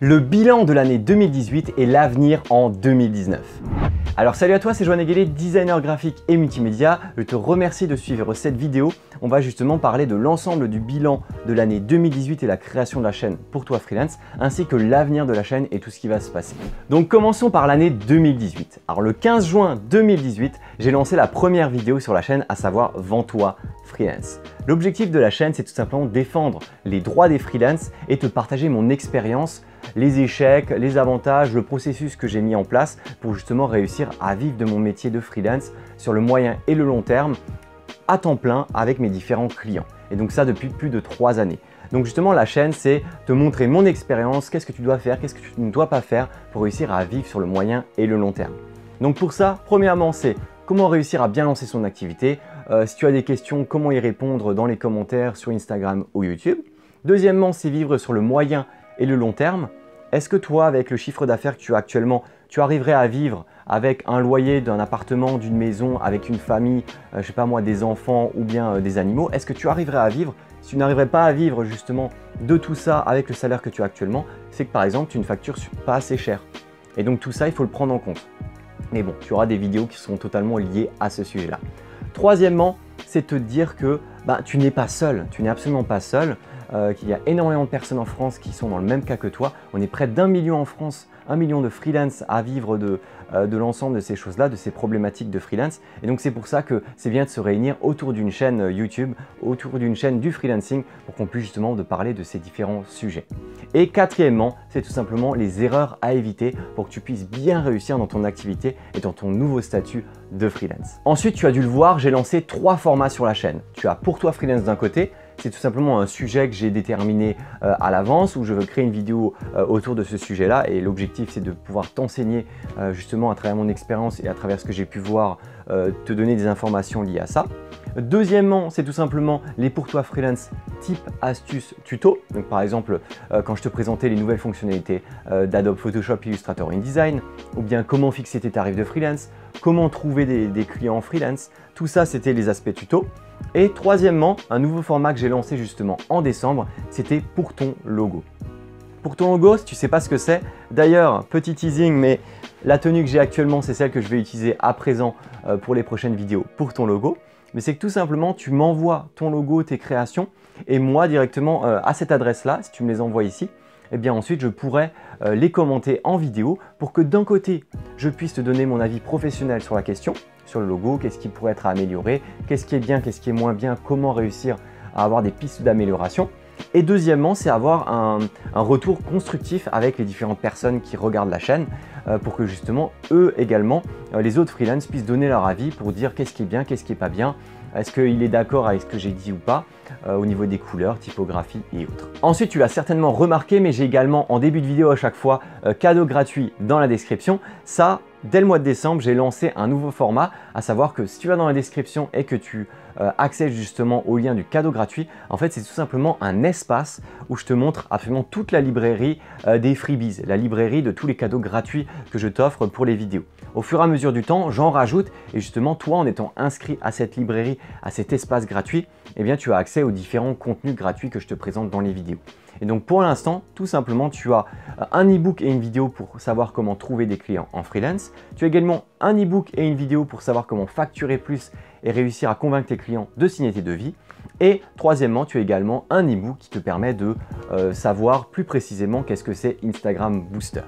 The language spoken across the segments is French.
le bilan de l'année 2018 et l'avenir en 2019. Alors salut à toi, c'est Johan Eguélé, designer graphique et multimédia. Je te remercie de suivre cette vidéo. On va justement parler de l'ensemble du bilan de l'année 2018 et la création de la chaîne pour toi freelance, ainsi que l'avenir de la chaîne et tout ce qui va se passer. Donc commençons par l'année 2018. Alors le 15 juin 2018, j'ai lancé la première vidéo sur la chaîne, à savoir Vends-toi freelance. L'objectif de la chaîne, c'est tout simplement défendre les droits des freelances et te partager mon expérience, les échecs, les avantages, le processus que j'ai mis en place pour justement réussir à vivre de mon métier de freelance sur le moyen et le long terme à temps plein avec mes différents clients. Et donc ça depuis plus de 3 années. Donc justement la chaîne, c'est te montrer mon expérience, qu'est-ce que tu dois faire, qu'est-ce que tu ne dois pas faire pour réussir à vivre sur le moyen et le long terme. Donc pour ça, premièrement, c'est comment réussir à bien lancer son activité. Si tu as des questions, comment y répondre dans les commentaires sur Instagram ou YouTube. Deuxièmement, c'est vivre sur le moyen et le long terme. Est-ce que toi, avec le chiffre d'affaires que tu as actuellement, tu arriverais à vivre avec un loyer d'un appartement, d'une maison, avec une famille, je sais pas moi, des enfants ou bien des animaux? Est-ce que tu arriverais à vivre? Si tu n'arriverais pas à vivre justement de tout ça avec le salaire que tu as actuellement, c'est que par exemple, tu ne factures pas assez cher. Et donc tout ça, il faut le prendre en compte. Mais bon, tu auras des vidéos qui seront totalement liées à ce sujet-là. Troisièmement, c'est te dire que tu n'es pas seul, tu n'es absolument pas seul. Qu'il y a énormément de personnes en France qui sont dans le même cas que toi. On est près d'1 million en France, 1 million de freelance à vivre de l'ensemble de ces choses-là, de ces problématiques de freelance. Et donc c'est pour ça que c'est bien de se réunir autour d'une chaîne YouTube, autour d'une chaîne du freelancing pour qu'on puisse justement parler de ces différents sujets. Et quatrièmement, c'est tout simplement les erreurs à éviter pour que tu puisses bien réussir dans ton activité et dans ton nouveau statut de freelance. Ensuite, tu as dû le voir, j'ai lancé 3 formats sur la chaîne. Tu as pour toi freelance d'un côté. C'est tout simplement un sujet que j'ai déterminé à l'avance où je veux créer une vidéo autour de ce sujet-là et l'objectif c'est de pouvoir t'enseigner justement à travers mon expérience et à travers ce que j'ai pu voir, te donner des informations liées à ça. Deuxièmement, c'est tout simplement les pour toi freelance type astuces tuto. Donc par exemple, quand je te présentais les nouvelles fonctionnalités d'Adobe Photoshop, Illustrator, InDesign, ou bien comment fixer tes tarifs de freelance, comment trouver des clients en freelance, tout ça c'était les aspects tuto. Et troisièmement, un nouveau format que j'ai lancé justement en décembre, c'était pour ton logo. Pour ton logo, si tu ne sais pas ce que c'est, d'ailleurs, petit teasing, mais la tenue que j'ai actuellement, c'est celle que je vais utiliser à présent pour les prochaines vidéos pour ton logo. Mais c'est que tout simplement, tu m'envoies ton logo, tes créations, et moi directement à cette adresse-là, si tu me les envoies ici, et bien ensuite je pourrais les commenter en vidéo pour que d'un côté, je puisse te donner mon avis professionnel sur la question, sur le logo, qu'est-ce qui pourrait être amélioré, qu'est-ce qui est bien, qu'est-ce qui est moins bien, comment réussir à avoir des pistes d'amélioration. Et deuxièmement, c'est avoir un retour constructif avec les différentes personnes qui regardent la chaîne pour que justement, eux également, les autres freelances puissent donner leur avis pour dire qu'est-ce qui est bien, qu'est-ce qui n'est pas bien, est-ce qu'il est d'accord avec ce que j'ai dit ou pas au niveau des couleurs, typographie et autres. Ensuite, tu l'as certainement remarqué, mais j'ai également en début de vidéo à chaque fois cadeau gratuit dans la description. Ça, dès le mois de décembre, j'ai lancé un nouveau format, à savoir que si tu vas dans la description et que tu accèdes justement au lien du cadeau gratuit, en fait c'est tout simplement un espace où je te montre absolument toute la librairie des freebies, la librairie de tous les cadeaux gratuits que je t'offre pour les vidéos. Au fur et à mesure du temps, j'en rajoute et justement toi en étant inscrit à cette librairie, à cet espace gratuit, eh bien tu as accès aux différents contenus gratuits que je te présente dans les vidéos. Et donc pour l'instant, tout simplement, tu as un e-book et une vidéo pour savoir comment trouver des clients en freelance. Tu as également un e-book et une vidéo pour savoir comment facturer plus et réussir à convaincre tes clients de signer tes devis. Et troisièmement, tu as également un e-book qui te permet de savoir plus précisément qu'est-ce que c'est Instagram Booster.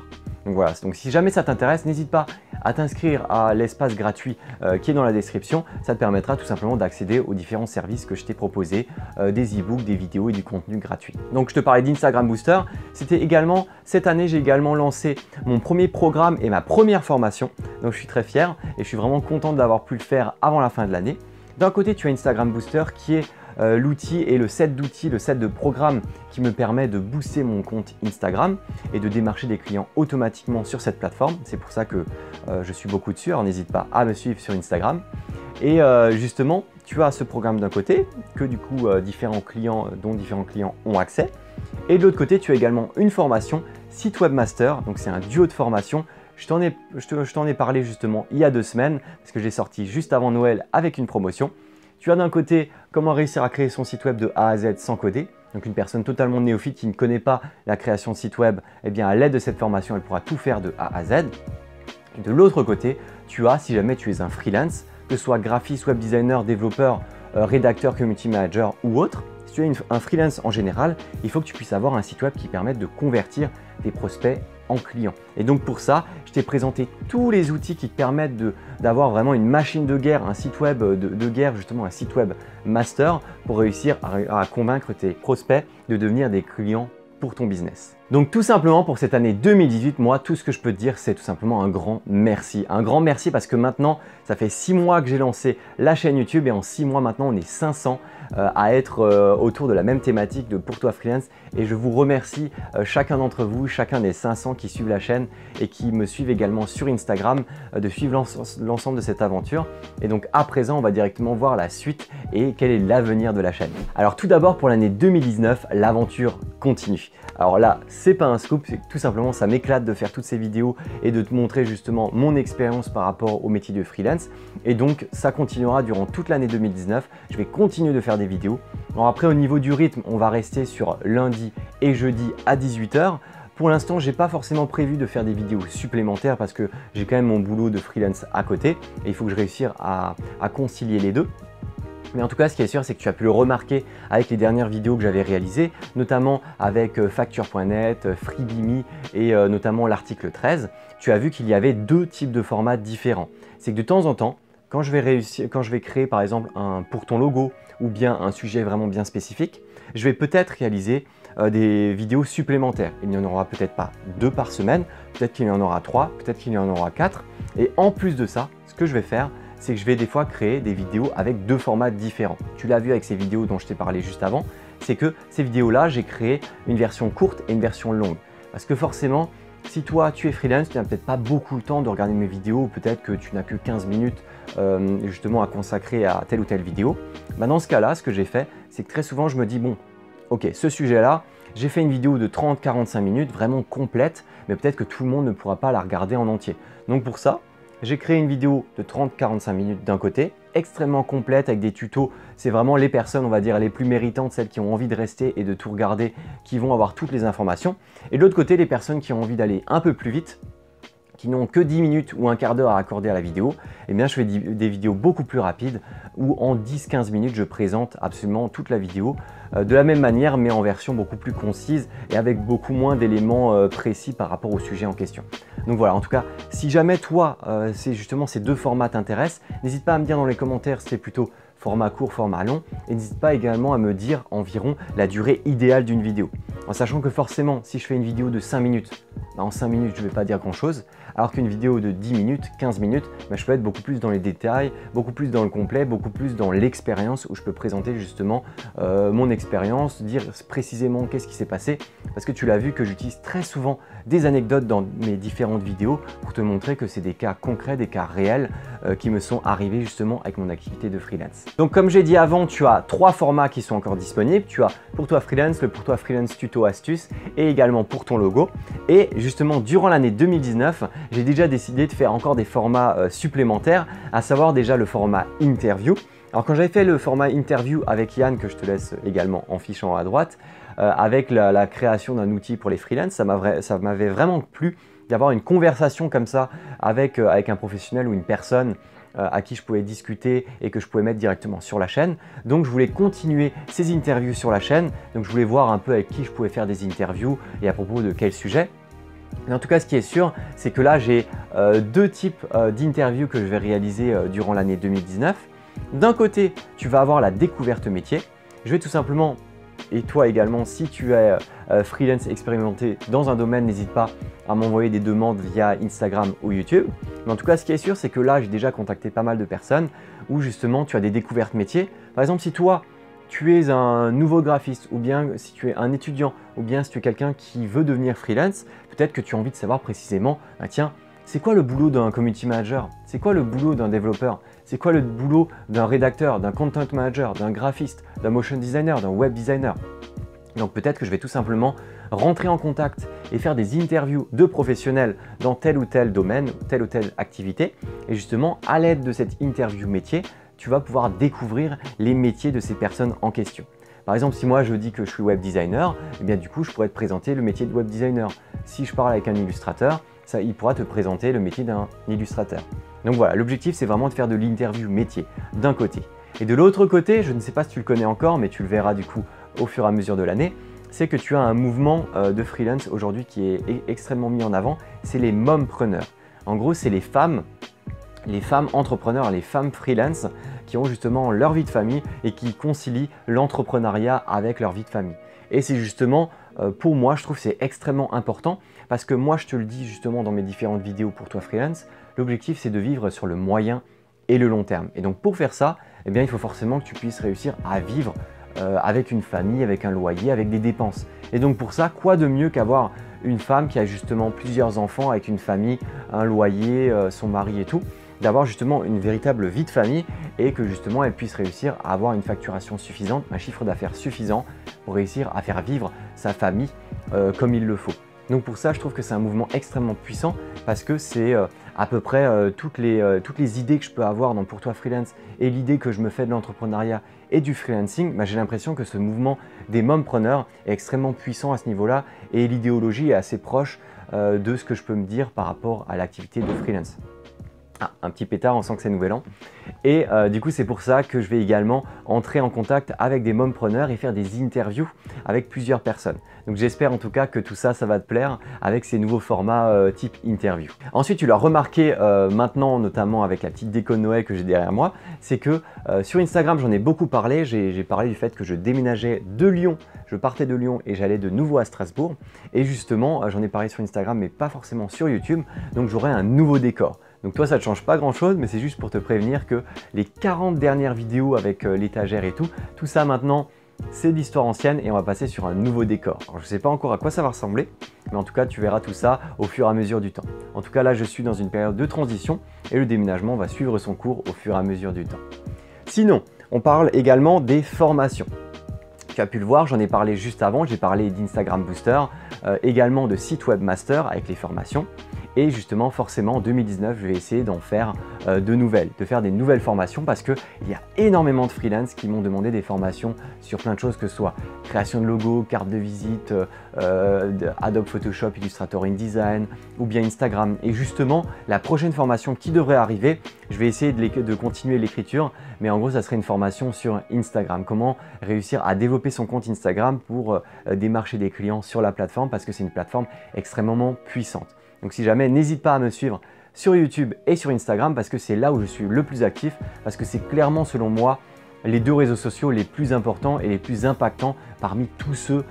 Donc voilà, donc si jamais ça t'intéresse, n'hésite pas à t'inscrire à l'espace gratuit qui est dans la description. Ça te permettra tout simplement d'accéder aux différents services que je t'ai proposés, des e-books, des vidéos et du contenu gratuit. Donc je te parlais d'Instagram Booster. C'était également, cette année, j'ai également lancé mon premier programme et ma première formation. Donc je suis très fier et je suis vraiment content d'avoir pu le faire avant la fin de l'année. D'un côté, tu as Instagram Booster qui est l'outil et le set d'outils, le set de programmes qui me permet de booster mon compte Instagram et de démarcher des clients automatiquement sur cette plateforme. C'est pour ça que je suis beaucoup dessus, alors n'hésite pas à me suivre sur Instagram. Et justement, tu as ce programme d'un côté que du coup différents clients ont accès. Et de l'autre côté, tu as également une formation Site Webmaster, donc c'est un duo de formation. Je t'en ai parlé justement il y a 2 semaines parce que j'ai sorti juste avant Noël avec une promotion. Tu as d'un côté comment réussir à créer son site web de A à Z sans coder Donc une personne totalement néophyte qui ne connaît pas la création de site web, eh bien à l'aide de cette formation, elle pourra tout faire de A à Z. Et de l'autre côté, tu as, si jamais tu es un freelance, que ce soit graphiste, web designer, développeur, rédacteur, community manager ou autre, si tu es un freelance en général, il faut que tu puisses avoir un site web qui permette de convertir tes prospects en clients. Et donc pour ça, je t'ai présenté tous les outils qui te permettent d'avoir vraiment une machine de guerre, un site web de guerre, justement un site web master pour réussir à convaincre tes prospects de devenir des clients pour ton business. Donc tout simplement pour cette année 2018, moi tout ce que je peux te dire c'est tout simplement un grand merci. Un grand merci parce que maintenant ça fait 6 mois que j'ai lancé la chaîne YouTube et en 6 mois maintenant on est 500 à être autour de la même thématique de Pour toi freelance et je vous remercie chacun d'entre vous, chacun des 500 qui suivent la chaîne et qui me suivent également sur Instagram de suivre l'ensemble de cette aventure. Et donc à présent on va directement voir la suite et quel est l'avenir de la chaîne. Alors tout d'abord pour l'année 2019, l'aventure continue. Alors là, c'est pas un scoop, c'est tout simplement ça m'éclate de faire toutes ces vidéos et de te montrer justement mon expérience par rapport au métier de freelance. Et donc ça continuera durant toute l'année 2019. Je vais continuer de faire des vidéos. Alors après au niveau du rythme, on va rester sur lundi et jeudi à 18 h. Pour l'instant, j'ai pas forcément prévu de faire des vidéos supplémentaires parce que j'ai quand même mon boulot de freelance à côté et il faut que je réussisse à concilier les deux. Mais en tout cas, ce qui est sûr, c'est que tu as pu le remarquer avec les dernières vidéos que j'avais réalisées, notamment avec Facture.net, Freebie.me et notamment l'article 13. Tu as vu qu'il y avait deux types de formats différents. C'est que de temps en temps, quand je vais créer par exemple un pour ton logo ou bien un sujet vraiment bien spécifique, je vais peut-être réaliser des vidéos supplémentaires. Il n'y en aura peut-être pas 2 par semaine, peut-être qu'il y en aura 3, peut-être qu'il y en aura 4. Et en plus de ça, ce que je vais faire, c'est que je vais des fois créer des vidéos avec 2 formats différents. Tu l'as vu avec ces vidéos dont je t'ai parlé juste avant, c'est que ces vidéos-là, j'ai créé une version courte et une version longue. Parce que forcément, si toi tu es freelance, tu n'as peut-être pas beaucoup le temps de regarder mes vidéos, ou peut-être que tu n'as que 15 minutes justement à consacrer à telle ou telle vidéo. Bah, dans ce cas-là, ce que j'ai fait, c'est que très souvent je me dis bon, ok, ce sujet-là, j'ai fait une vidéo de 30-45 minutes, vraiment complète, mais peut-être que tout le monde ne pourra pas la regarder en entier. Donc pour ça, j'ai créé une vidéo de 30-45 minutes d'un côté, extrêmement complète avec des tutos. C'est vraiment les personnes, on va dire, les plus méritantes, celles qui ont envie de rester et de tout regarder, qui vont avoir toutes les informations. Et de l'autre côté, les personnes qui ont envie d'aller un peu plus vite, qui n'ont que 10 minutes ou un quart d'heure à accorder à la vidéo, eh bien je fais des vidéos beaucoup plus rapides où en 10-15 minutes, je présente absolument toute la vidéo de la même manière, mais en version beaucoup plus concise et avec beaucoup moins d'éléments précis par rapport au sujet en question. Donc voilà, en tout cas, si jamais toi, c'est justement ces deux formats t'intéressent, n'hésite pas à me dire dans les commentaires si c'est plutôt format court, format long, et n'hésite pas également à me dire environ la durée idéale d'une vidéo. En sachant que forcément, si je fais une vidéo de 5 minutes, en 5 minutes, je ne vais pas dire grand chose, alors qu'une vidéo de 10 minutes, 15 minutes, je peux être beaucoup plus dans les détails, beaucoup plus dans le complet, beaucoup plus dans l'expérience où je peux présenter justement mon expérience, dire précisément qu'est-ce qui s'est passé, parce que tu l'as vu que j'utilise très souvent des anecdotes dans mes différentes vidéos pour te montrer que c'est des cas concrets, des cas réels qui me sont arrivés justement avec mon activité de freelance. Donc comme j'ai dit avant, tu as 3 formats qui sont encore disponibles. Tu as Pour toi freelance, le Pour toi freelance tuto astuce et également pour ton logo. Et justement durant l'année 2019, j'ai déjà décidé de faire encore des formats supplémentaires, à savoir déjà le format interview. Alors quand j'avais fait le format interview avec Yann, que je te laisse également en fiche en haut à droite, avec la création d'un outil pour les freelances, ça m'avait vraiment plu d'avoir une conversation comme ça avec un professionnel ou une personne à qui je pouvais discuter et que je pouvais mettre directement sur la chaîne. Donc je voulais continuer ces interviews sur la chaîne, donc je voulais voir un peu avec qui je pouvais faire des interviews et à propos de quel sujet. Mais en tout cas, ce qui est sûr, c'est que là, j'ai 2 types d'interviews que je vais réaliser durant l'année 2019. D'un côté, tu vas avoir la découverte métier. Je vais tout simplement, et toi également, si tu es freelance expérimenté dans un domaine, n'hésite pas à m'envoyer des demandes via Instagram ou YouTube. Mais en tout cas, ce qui est sûr, c'est que là, j'ai déjà contacté pas mal de personnes où justement, tu as des découvertes métiers. Par exemple, si toi, tu es un nouveau graphiste ou bien si tu es un étudiant ou bien si tu es quelqu'un qui veut devenir freelance, peut-être que tu as envie de savoir précisément, tiens, c'est quoi le boulot d'un community manager? C'est quoi le boulot d'un développeur? C'est quoi le boulot d'un rédacteur, d'un content manager, d'un graphiste, d'un motion designer, d'un web designer? Donc peut-être que je vais tout simplement rentrer en contact et faire des interviews de professionnels dans tel ou tel domaine, telle ou telle activité. Et justement, à l'aide de cette interview métier, tu vas pouvoir découvrir les métiers de ces personnes en question. Par exemple, si moi je dis que je suis web designer, eh bien du coup je pourrais te présenter le métier de web designer. Si je parle avec un illustrateur, il pourra te présenter le métier d'un illustrateur. Donc voilà, l'objectif c'est vraiment de faire de l'interview métier d'un côté. Et de l'autre côté, je ne sais pas si tu le connais encore, mais tu le verras du coup au fur et à mesure de l'année, c'est que tu as un mouvement de freelance aujourd'hui qui est extrêmement mis en avant, c'est les mompreneurs. En gros, c'est les femmes entrepreneurs, les femmes freelance qui ont justement leur vie de famille et qui concilient l'entrepreneuriat avec leur vie de famille. Et c'est justement, pour moi, je trouve que c'est extrêmement important parce que moi, je te le dis justement dans mes différentes vidéos pour toi freelance, l'objectif c'est de vivre sur le moyen et le long terme. Et donc pour faire ça, eh bien, il faut forcément que tu puisses réussir à vivre avec une famille, avec un loyer, avec des dépenses. Et donc pour ça, quoi de mieux qu'avoir une femme qui a justement plusieurs enfants avec une famille, un loyer, son mari et tout, d'avoir justement une véritable vie de famille et que justement elle puisse réussir à avoir une facturation suffisante, un chiffre d'affaires suffisant pour réussir à faire vivre sa famille comme il le faut. Donc pour ça, je trouve que c'est un mouvement extrêmement puissant parce que c'est à peu près toutes les idées que je peux avoir dans Pour toi freelance et l'idée que je me fais de l'entrepreneuriat et du freelancing, j'ai l'impression que ce mouvement des mompreneurs est extrêmement puissant à ce niveau-là et l'idéologie est assez proche de ce que je peux me dire par rapport à l'activité de freelance. Ah, un petit pétard, on sent que c'est nouvel an. Et du coup, c'est pour ça que je vais également entrer en contact avec des mompreneurs et faire des interviews avec plusieurs personnes. Donc j'espère en tout cas que tout ça, ça va te plaire avec ces nouveaux formats type interview. Ensuite, tu l'as remarqué maintenant, notamment avec la petite déco de Noël que j'ai derrière moi, c'est que sur Instagram, j'en ai beaucoup parlé. J'ai parlé du fait que je déménageais de Lyon, je partais de Lyon et j'allais de nouveau à Strasbourg. Et justement, j'en ai parlé sur Instagram, mais pas forcément sur YouTube. Donc j'aurai un nouveau décor. Donc toi, ça ne te change pas grand chose, mais c'est juste pour te prévenir que les 40 dernières vidéos avec l'étagère et tout ça maintenant, c'est de l'histoire ancienne et on va passer sur un nouveau décor. Alors, je ne sais pas encore à quoi ça va ressembler, mais en tout cas, tu verras tout ça au fur et à mesure du temps. En tout cas, là, je suis dans une période de transition et le déménagement va suivre son cours au fur et à mesure du temps. Sinon, on parle également des formations. Tu as pu le voir, j'en ai parlé juste avant, j'ai parlé d'Instagram Booster, également de Site Webmaster avec les formations. Et justement, forcément, en 2019, je vais essayer d'en faire de faire des nouvelles formations parce qu'il y a énormément de freelance qui m'ont demandé des formations sur plein de choses, que ce soit création de logo, carte de visite, Adobe Photoshop, Illustrator InDesign ou bien Instagram. Et justement, la prochaine formation qui devrait arriver, je vais essayer de continuer l'écriture, mais en gros, ça serait une formation sur Instagram. Comment réussir à développer son compte Instagram pour démarcher des clients sur la plateforme parce que c'est une plateforme extrêmement puissante. Donc si jamais, n'hésite pas à me suivre sur YouTube et sur Instagram parce que c'est là où je suis le plus actif, parce que c'est clairement selon moi les deux réseaux sociaux les plus importants et les plus impactants parmi tous ceux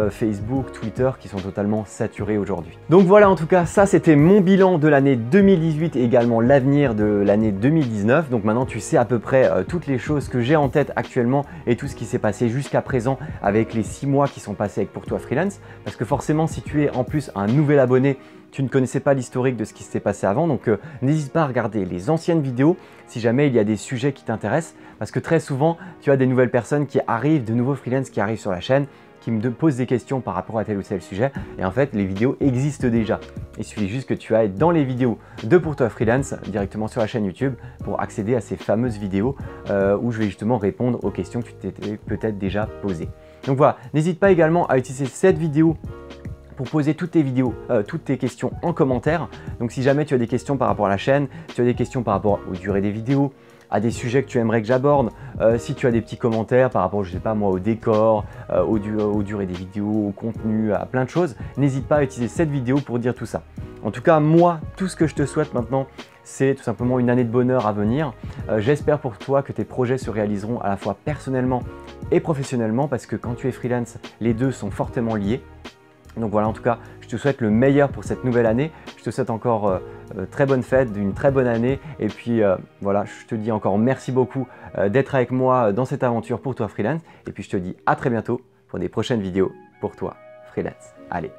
Facebook, Twitter qui sont totalement saturés aujourd'hui. Donc voilà, en tout cas, ça c'était mon bilan de l'année 2018 et également l'avenir de l'année 2019. Donc maintenant tu sais à peu près toutes les choses que j'ai en tête actuellement et tout ce qui s'est passé jusqu'à présent avec les 6 mois qui sont passés avec Pour toi freelance. Parce que forcément, si tu es en plus un nouvel abonné, tu ne connaissais pas l'historique de ce qui s'est passé avant, donc n'hésite pas à regarder les anciennes vidéos si jamais il y a des sujets qui t'intéressent, parce que très souvent, tu as des nouvelles personnes qui arrivent, de nouveaux freelance qui arrivent sur la chaîne, qui me posent des questions par rapport à tel ou tel sujet, et en fait, les vidéos existent déjà. Il suffit juste que tu ailles dans les vidéos de Pour toi freelance, directement sur la chaîne YouTube, pour accéder à ces fameuses vidéos où je vais justement répondre aux questions que tu t'étais peut-être déjà posées. Donc voilà, n'hésite pas également à utiliser cette vidéo pour poser toutes tes questions en commentaire. Donc si jamais tu as des questions par rapport à la chaîne, tu as des questions par rapport aux durées des vidéos, à des sujets que tu aimerais que j'aborde, si tu as des petits commentaires par rapport, je sais pas moi, au décor, aux durées des vidéos, au contenu, à plein de choses, n'hésite pas à utiliser cette vidéo pour dire tout ça. En tout cas, moi, tout ce que je te souhaite maintenant, c'est tout simplement une année de bonheur à venir. J'espère pour toi que tes projets se réaliseront à la fois personnellement et professionnellement parce que quand tu es freelance, les deux sont fortement liés. Donc voilà, en tout cas, je te souhaite le meilleur pour cette nouvelle année. Je te souhaite encore très bonne fête, une très bonne année. Et puis voilà, je te dis encore merci beaucoup d'être avec moi dans cette aventure Pour toi freelance. Et puis je te dis à très bientôt pour des prochaines vidéos Pour toi freelance. Allez.